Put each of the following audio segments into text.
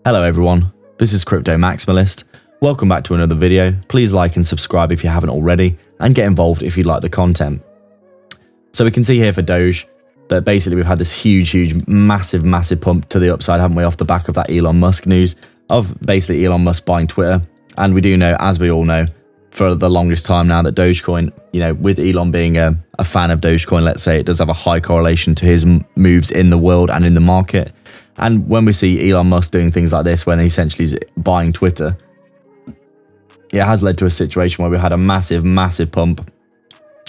Hello everyone, this is Crypto Maximalist. Welcome back to another video. Please like and subscribe if you haven't already, and get involved if you like the content. So we can see here for Doge that basically we've had this huge, massive pump to the upside, haven't we, off the back of that Elon Musk news of basically Elon Musk buying Twitter. And we do know, as we all know, for the longest time now that Dogecoin, with Elon being a fan of Dogecoin, let's say, it does have a high correlation to his moves in the world and in the market. And when we see Elon Musk doing things like this, when he essentially is buying Twitter, it has led to a situation where we had a massive pump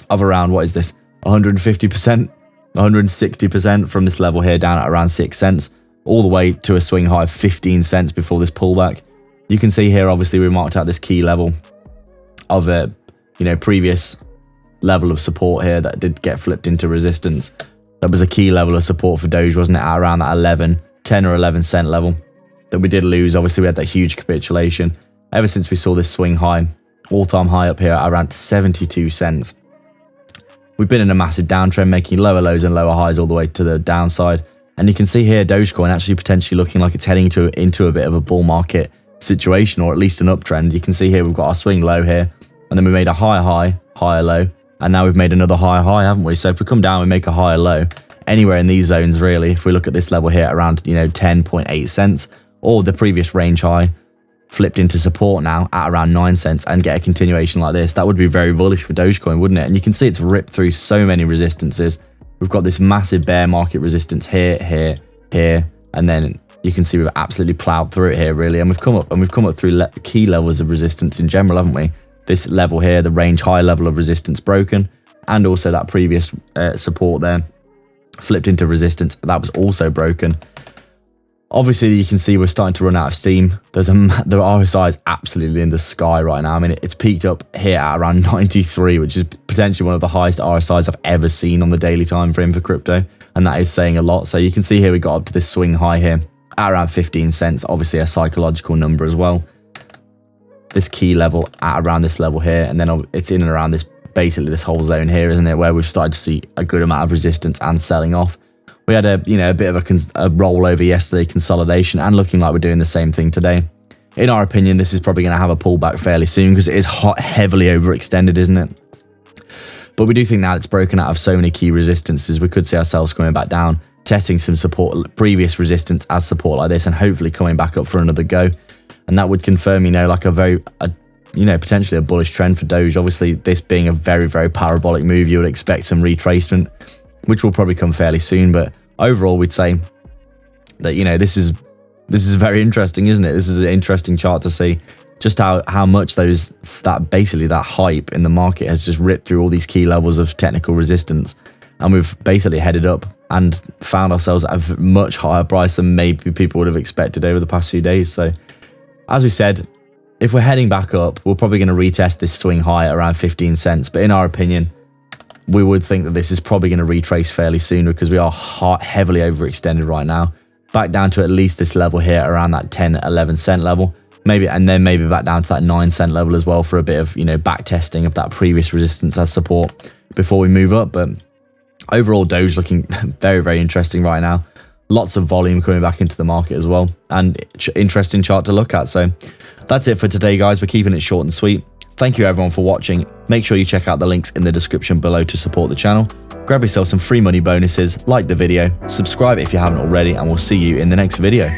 of around, what is this, 150%, 160% from this level here down at around 6 cents, all the way to a swing high of 15 cents before this pullback. You can see here, obviously, we marked out this key level of a previous level of support here that did get flipped into resistance. That was a key level of support for Doge, wasn't it, at around that 10 or 11 cent level that we did lose. Obviously, we had that huge capitulation ever since we saw this swing high, all-time high up here at around 72 cents. We've been in a massive downtrend, making lower lows and lower highs all the way to the downside. And you can see here Dogecoin actually potentially looking like it's heading into a bit of a bull market situation, or at least an uptrend. You can see here we've got our swing low here, and then we made a higher low, and now we've made another higher, haven't we? So if we come down, we make a higher low anywhere in these zones, really. If we look at this level here around 10.8 cents, or the previous range high flipped into support now at around 9 cents, and get a continuation like this, that would be very bullish for Dogecoin, wouldn't it? And you can see it's ripped through so many resistances. We've got this massive bear market resistance here, and then you can see we've absolutely plowed through it here, really. And we've come up through key levels of resistance in general, haven't we? This level here, the range high level of resistance broken, and also that previous support there flipped into resistance, that was also broken. Obviously, you can see we're starting to run out of steam. The RSI is absolutely in the sky right now. I mean, it's peaked up here at around 93, which is potentially one of the highest RSIs I've ever seen on the daily time frame for crypto, and that is saying a lot. So you can see here we got up to this swing high here at around 15 cents, obviously a psychological number as well. This key level at around this level here, and then it's in and around this, basically this whole zone here, isn't it, where we've started to see a good amount of resistance and selling off. We had a bit of a rollover yesterday, consolidation, and looking like we're doing the same thing today. In our opinion, this is probably going to have a pullback fairly soon because it is heavily overextended, isn't it? But we do think now it's broken out of so many key resistances, we could see ourselves coming back down, testing some support, previous resistance as support like this, and hopefully coming back up for another go. And that would confirm, like potentially a bullish trend for Doge. Obviously, this being a very parabolic move, you would expect some retracement, which will probably come fairly soon. But overall, we'd say that, this is very interesting, isn't it? This is an interesting chart to see just how much that hype in the market has just ripped through all these key levels of technical resistance. And we've basically headed up and found ourselves at a much higher price than maybe people would have expected over the past few days. So as we said, if we're heading back up, we're probably going to retest this swing high at around 15 cents. But in our opinion, we would think that this is probably going to retrace fairly soon because we are heavily overextended right now. Back down to at least this level here around that 10, 11 cent level. And then maybe back down to that 9 cent level as well for a bit of, back testing of that previous resistance as support before we move up. But overall, Doge looking very interesting right now. Lots of volume coming back into the market as well, and interesting chart to look at. So that's it for today, guys. We're keeping it short and sweet. Thank you everyone for watching. Make sure you check out the links in the description below to support the channel. Grab yourself some free money bonuses, like the video, subscribe if you haven't already, and we'll see you in the next video.